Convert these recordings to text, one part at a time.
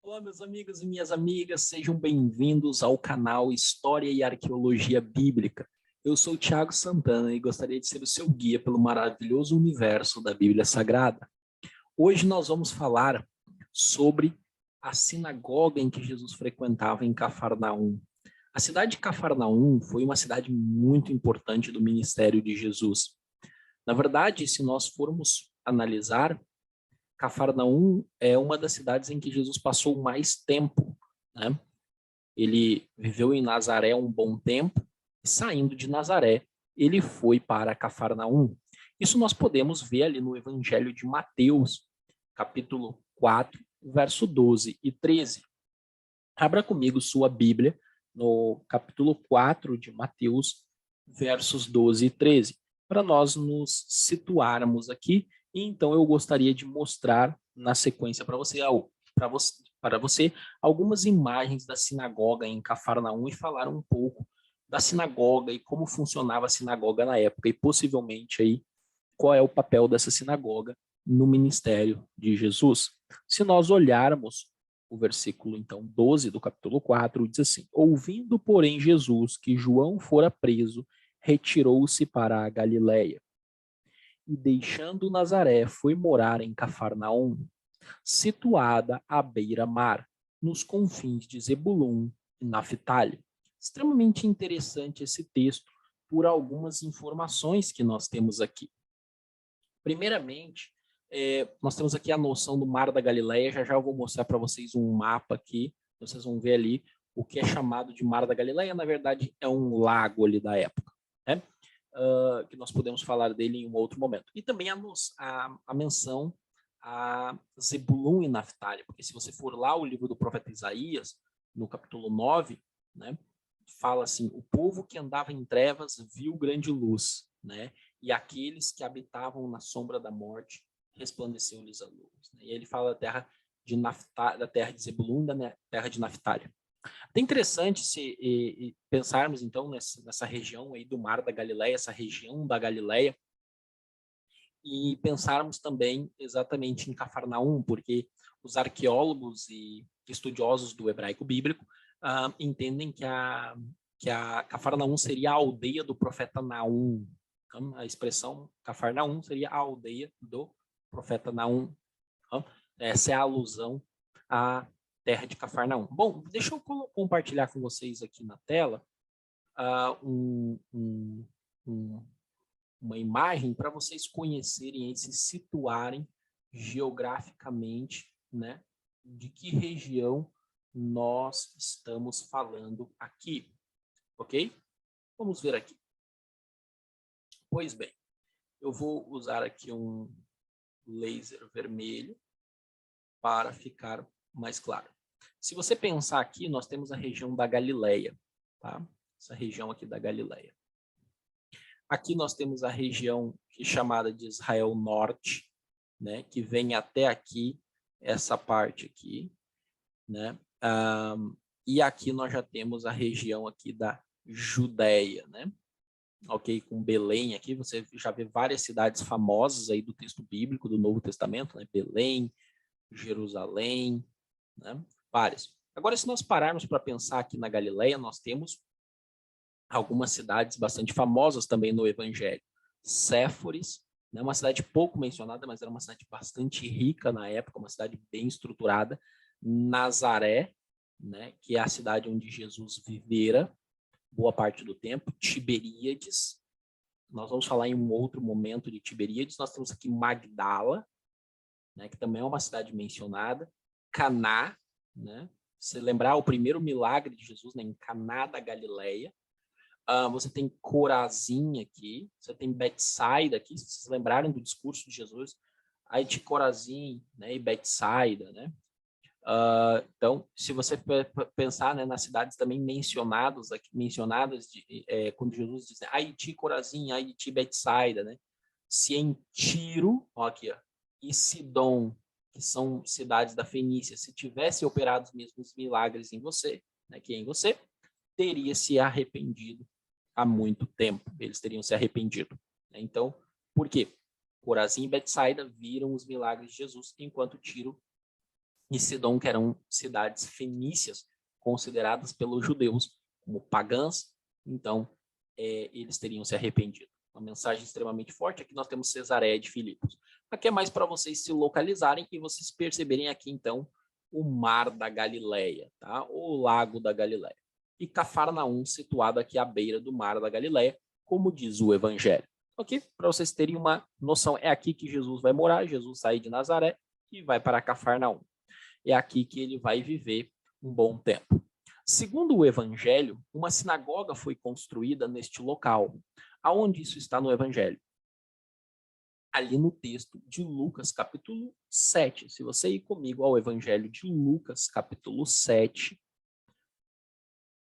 Olá, meus amigos e minhas amigas, sejam bem-vindos ao canal História e Arqueologia Bíblica. Eu sou o Thiago Santana e gostaria de ser o seu guia pelo maravilhoso universo da Bíblia Sagrada. Hoje nós vamos falar sobre a sinagoga em que Jesus frequentava em Cafarnaum. A cidade de Cafarnaum foi uma cidade muito importante do ministério de Jesus. Na verdade, se nós formos analisar, Cafarnaum é uma das cidades em que Jesus passou mais tempo, né? Ele viveu em Nazaré um bom tempo, e saindo de Nazaré, ele foi para Cafarnaum. Isso nós podemos ver ali no Evangelho de Mateus, capítulo 4, verso 12 e 13. Abra comigo sua Bíblia no capítulo 4 de Mateus, versos 12 e 13, para nós nos situarmos aqui. E então eu gostaria de mostrar na sequência para você algumas imagens da sinagoga em Cafarnaum e falar um pouco da sinagoga e como funcionava a sinagoga na época e possivelmente aí qual é o papel dessa sinagoga no ministério de Jesus. Se nós olharmos o versículo, então, 12 do capítulo 4, diz assim: ouvindo, porém, Jesus que João fora preso, retirou-se para a Galiléia. E deixando Nazaré, foi morar em Cafarnaum, situada à beira-mar, nos confins de Zebulun e Naftali. Extremamente interessante esse texto por algumas informações que nós temos aqui. Primeiramente, nós temos aqui a noção do Mar da Galileia. Já eu vou mostrar para vocês um mapa aqui. Vocês vão ver ali o que é chamado de Mar da Galileia. Na verdade, é um lago ali da época, né? Que nós podemos falar dele em um outro momento. E também a menção a Zebulun e Naftali, porque se você for lá o livro do profeta Isaías, no capítulo 9, né, fala assim: o povo que andava em trevas viu grande luz, né? E aqueles que habitavam na sombra da morte, resplandeceu-lhes a luz. E ele fala da terra de Zebulun, da terra de Naftali. É interessante se pensarmos, então, nessa região aí do Mar da Galileia, essa região da Galileia, e pensarmos também exatamente em Cafarnaum, porque os arqueólogos e estudiosos do hebraico bíblico entendem que a Cafarnaum seria a aldeia do profeta Naum. Então, a expressão Cafarnaum seria a aldeia do profeta Naum. Então, essa é a alusão à terra de Cafarnaum. Bom, deixa eu compartilhar com vocês aqui na tela uma imagem para vocês conhecerem e se situarem geograficamente, né, de que região nós estamos falando aqui, ok? Vamos ver aqui. Pois bem, eu vou usar aqui um laser vermelho para ficar mais claro. Se você pensar aqui, nós temos a região da Galileia, tá? Essa região aqui da Galileia. Aqui nós temos a região que é chamada de Israel Norte, né, que vem até aqui, essa parte aqui, né? E aqui nós já temos a região aqui da Judéia, né? Ok, com Belém aqui, você já vê várias cidades famosas aí do texto bíblico, do Novo Testamento, né? Belém, Jerusalém, né? Várias. Agora, se nós pararmos para pensar aqui na Galileia, nós temos algumas cidades bastante famosas também no Evangelho. Séforis, né, uma cidade pouco mencionada, mas era uma cidade bastante rica na época, uma cidade bem estruturada. Nazaré, né, que é a cidade onde Jesus vivera boa parte do tempo. Tiberíades, nós vamos falar em um outro momento de Tiberíades. Nós temos aqui Magdala, né, que também é uma cidade mencionada. Caná, né, se lembrar o primeiro milagre de Jesus, né, em Caná da Galileia. Você tem Corazim aqui, você tem Betsaida aqui, se vocês lembrarem do discurso de Jesus, aí de Corazim, né, e Betsaida, né? Então, se você pensar, né, nas cidades também mencionadas quando Jesus diz, ai de ti Corazim, ai de ti Betsaida, né? Se em Tiro, ó, aqui, ó, e Sidom, que são cidades da Fenícia, se tivesse operado os mesmos milagres em você, né, que em você, teria se arrependido há muito tempo. Eles teriam se arrependido. Então, por quê? Corazim e Betsaida viram os milagres de Jesus, enquanto Tiro e Sidom, que eram cidades fenícias, consideradas pelos judeus como pagãs. Então, eles teriam se arrependido. Uma mensagem extremamente forte. Aqui nós temos Cesareia de Filipos. Aqui é mais para vocês se localizarem e vocês perceberem aqui, então, o Mar da Galileia, tá? O Lago da Galileia. E Cafarnaum, situado aqui à beira do Mar da Galileia, como diz o Evangelho. Ok? Para vocês terem uma noção, é aqui que Jesus vai morar. Jesus sai de Nazaré e vai para Cafarnaum. É aqui que ele vai viver um bom tempo. Segundo o Evangelho, uma sinagoga foi construída neste local. Aonde isso está no Evangelho? Ali no texto de Lucas, capítulo 7. Se você ir comigo ao Evangelho de Lucas, capítulo 7,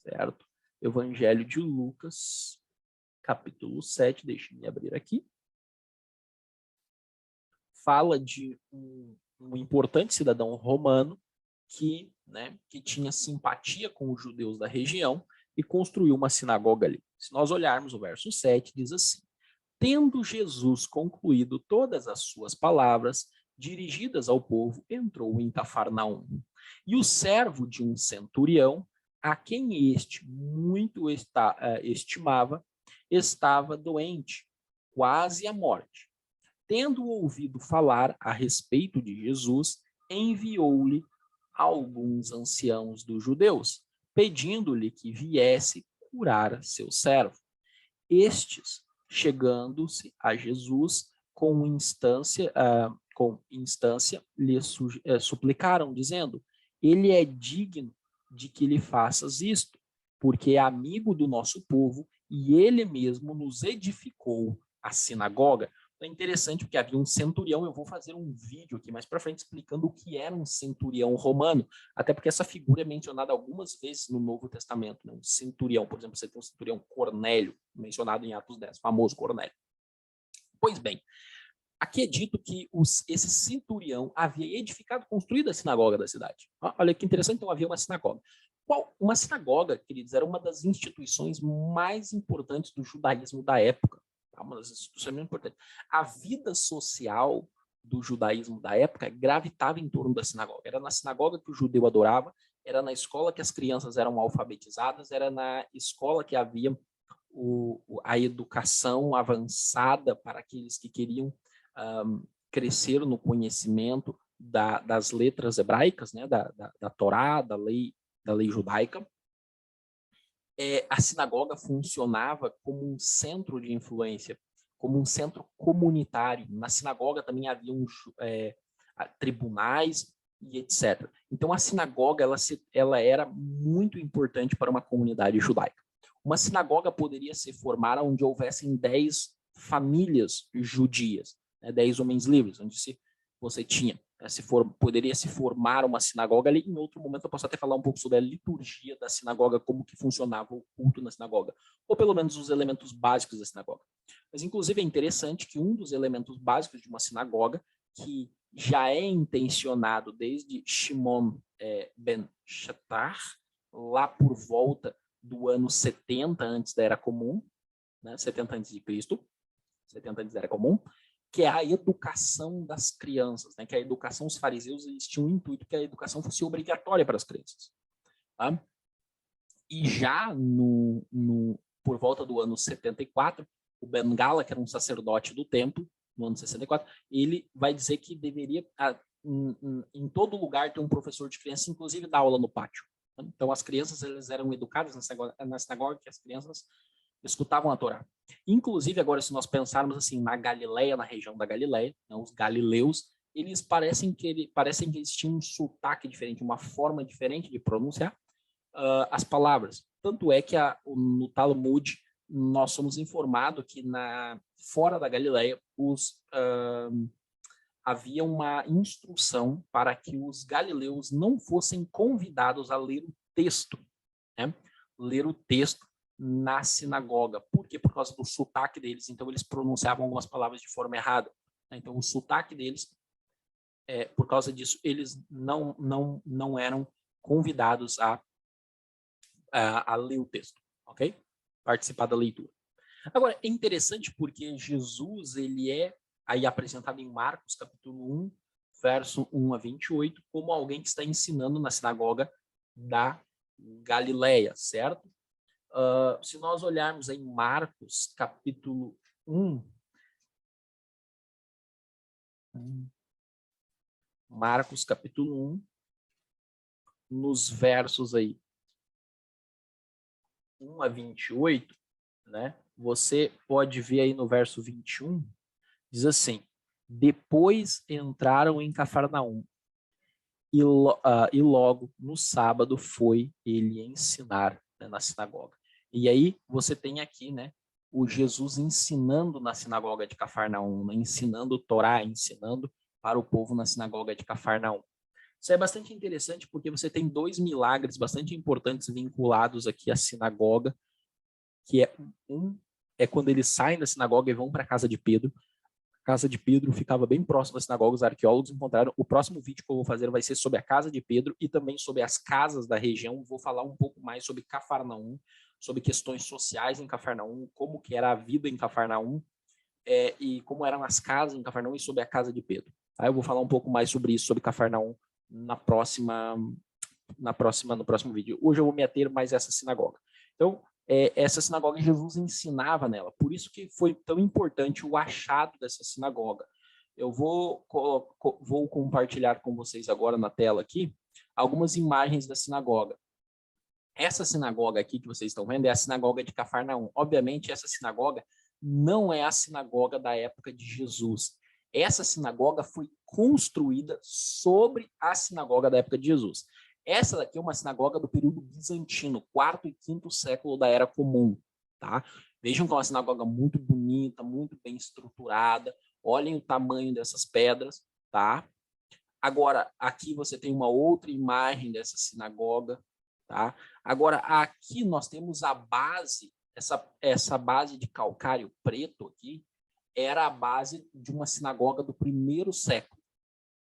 certo? Evangelho de Lucas, capítulo 7, deixa eu abrir aqui. Fala de um importante cidadão romano que tinha simpatia com os judeus da região e construiu uma sinagoga ali. Se nós olharmos o verso 7, diz assim: tendo Jesus concluído todas as suas palavras dirigidas ao povo, entrou em Cafarnaum. E o servo de um centurião, a quem este muito estimava, estava doente, quase à morte. Tendo ouvido falar a respeito de Jesus, enviou-lhe alguns anciãos dos judeus, pedindo-lhe que viesse curar seu servo. Estes, chegando-se a Jesus com instância, lhe suplicaram, dizendo: ele é digno de que lhe faças isto, porque é amigo do nosso povo e ele mesmo nos edificou a sinagoga. É interessante porque havia um centurião. Eu vou fazer um vídeo aqui mais para frente explicando o que era um centurião romano, até porque essa figura é mencionada algumas vezes no Novo Testamento, né? Um centurião, por exemplo, você tem o centurião Cornélio, mencionado em Atos 10, famoso Cornélio. Pois bem, aqui é dito que esse centurião havia edificado, construído a sinagoga da cidade. Olha que interessante, então havia uma sinagoga. Uma sinagoga, queridos, era uma das instituições mais importantes do judaísmo da época. Uma das instituições mais importantes. A vida social do judaísmo da época gravitava em torno da sinagoga. Era na sinagoga que o judeu adorava, era na escola que as crianças eram alfabetizadas, era na escola que havia a educação avançada para aqueles que queriam crescer no conhecimento das letras hebraicas, né, da Torá, da lei judaica. A sinagoga funcionava como um centro de influência, como um centro comunitário. Na sinagoga também havia tribunais e etc. Então, a sinagoga ela era muito importante para uma comunidade judaica. Uma sinagoga poderia se formar onde houvessem 10 famílias judias, 10 homens livres, onde você tinha poderia se formar uma sinagoga ali. Em outro momento eu posso até falar um pouco sobre a liturgia da sinagoga, como que funcionava o culto na sinagoga, ou pelo menos os elementos básicos da sinagoga. Mas inclusive é interessante que um dos elementos básicos de uma sinagoga, que já é intencionado desde Shimon ben Shatar, lá por volta do ano 70 antes da Era Comum, 70 antes de Cristo, 70 antes da Era Comum, que é a educação das crianças, né? Que a educação, os fariseus, eles tinham o intuito que a educação fosse obrigatória para as crianças. Tá? E já por volta do ano 74, o Ben Gala, que era um sacerdote do templo, no ano 64, ele vai dizer que deveria, em todo lugar, ter um professor de criança, inclusive dar aula no pátio. Então, as crianças elas eram educadas na sinagoga, que as crianças escutavam a Torá. Inclusive, agora, se nós pensarmos assim na Galileia, na região da Galileia, né, os galileus, eles parecem que eles tinham um sotaque diferente, uma forma diferente de pronunciar as palavras. Tanto é que no Talmud nós somos informados que fora da Galileia havia uma instrução para que os galileus não fossem convidados a ler o texto, né? Ler o texto na sinagoga. Por quê? Por causa do sotaque deles. Então, eles pronunciavam algumas palavras de forma errada. Então, o sotaque deles, por causa disso, eles não eram convidados a ler o texto, ok? Participar da leitura. Agora, é interessante porque Jesus, ele é aí apresentado em Marcos, capítulo 1, verso 1 a 28, como alguém que está ensinando na sinagoga da Galileia, certo? Se nós olharmos em Marcos, capítulo 1, Marcos, capítulo 1, nos versos aí 1 a 28, né? Você pode ver aí no verso 21, diz assim: depois entraram em Cafarnaum, e logo no sábado foi ele ensinar, né, na sinagoga. E aí você tem aqui, né, o Jesus ensinando na sinagoga de Cafarnaum, né, ensinando Torá, ensinando para o povo na sinagoga de Cafarnaum. Isso é bastante interessante porque você tem dois milagres bastante importantes vinculados aqui à sinagoga, que é quando eles saem da sinagoga e vão para a casa de Pedro. A casa de Pedro ficava bem próximo da sinagoga, os arqueólogos encontraram. O próximo vídeo que eu vou fazer vai ser sobre a casa de Pedro e também sobre as casas da região. Vou falar um pouco mais sobre Cafarnaum, sobre questões sociais em Cafarnaum, como que era a vida em Cafarnaum, e como eram as casas em Cafarnaum e sobre a casa de Pedro. Aí eu vou falar um pouco mais sobre isso, sobre Cafarnaum, no próximo vídeo. Hoje eu vou me ater mais a essa sinagoga. Então, essa sinagoga, Jesus ensinava nela. Por isso que foi tão importante o achado dessa sinagoga. Eu vou compartilhar com vocês agora na tela aqui algumas imagens da sinagoga. Essa sinagoga aqui que vocês estão vendo é a sinagoga de Cafarnaum. Obviamente, essa sinagoga não é a sinagoga da época de Jesus. Essa sinagoga foi construída sobre a sinagoga da época de Jesus. Essa daqui é uma sinagoga do período bizantino, 4º e 5º século da Era Comum, tá? Vejam que é uma sinagoga muito bonita, muito bem estruturada. Olhem o tamanho dessas pedras, tá? Agora, aqui você tem uma outra imagem dessa sinagoga, tá? Agora, aqui nós temos a base, essa base de calcário preto aqui, era a base de uma sinagoga do 1º século,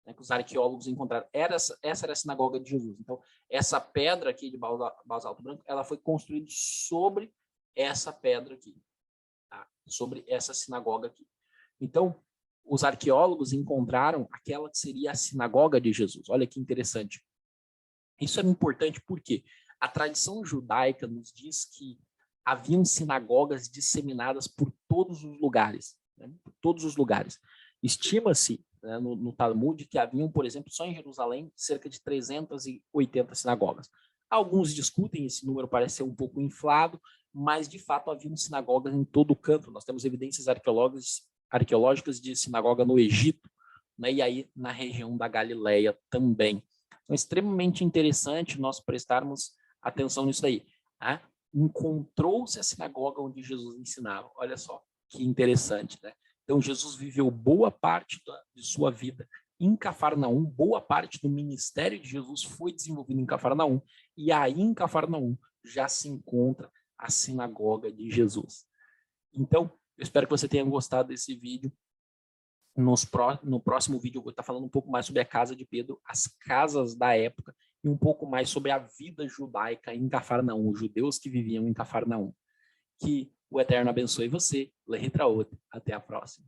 né, que os arqueólogos encontraram. Essa era a sinagoga de Jesus. Então, essa pedra aqui de basalto branco, ela foi construída sobre essa pedra aqui, tá? Sobre essa sinagoga aqui. Então, os arqueólogos encontraram aquela que seria a sinagoga de Jesus. Olha que interessante. Isso é importante porque a tradição judaica nos diz que haviam sinagogas disseminadas por todos os lugares, né? Por todos os lugares. Estima-se, né, no Talmud que haviam, por exemplo, só em Jerusalém, cerca de 380 sinagogas. Alguns discutem, esse número parece ser um pouco inflado, mas de fato haviam sinagogas em todo o canto. Nós temos evidências arqueológicas de sinagoga no Egito, né, e aí na região da Galileia também. Então, é extremamente interessante nós prestarmos atenção nisso aí. Tá? Encontrou-se a sinagoga onde Jesus ensinava. Olha só, que interessante, né? Então, Jesus viveu boa parte de sua vida em Cafarnaum, boa parte do ministério de Jesus foi desenvolvido em Cafarnaum, e aí em Cafarnaum já se encontra a sinagoga de Jesus. Então, eu espero que você tenha gostado desse vídeo. No próximo vídeo eu vou estar falando um pouco mais sobre a casa de Pedro, as casas da época, e um pouco mais sobre a vida judaica em Cafarnaum, os judeus que viviam em Cafarnaum. Que o Eterno abençoe você. Letra outra. Até a próxima.